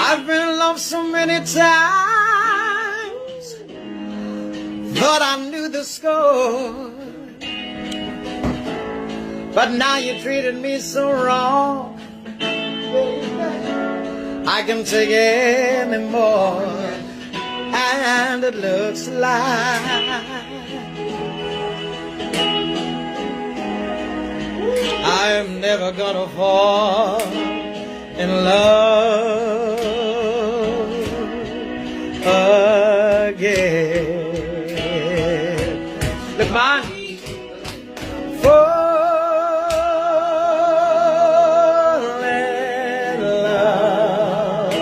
I've been in love so many times, thought I knew the score. But now you treated me so wrong, I can take any more. And it looks like I'm never gonna fall in love again. Look, man, fall in love.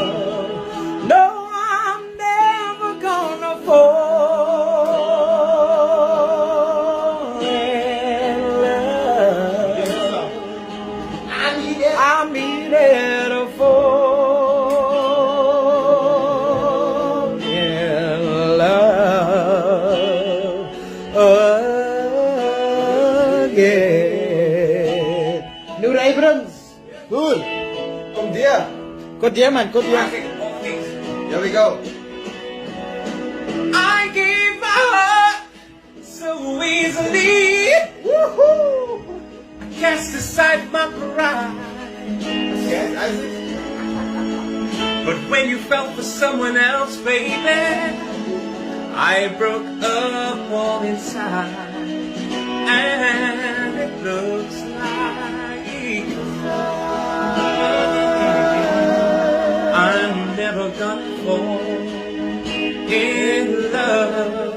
No, I'm never gonna fall in love. I'm needed a fall in love again. New Abrams. Cool. Kom dia. Kod dia, man. Kod dia. Here we go. I gave my heart so easily. Woohoo! I cast aside my pride. Yes, Isaac. But when you fell for someone else, baby, I broke up all inside. And it looks like I'm never gonna fall in love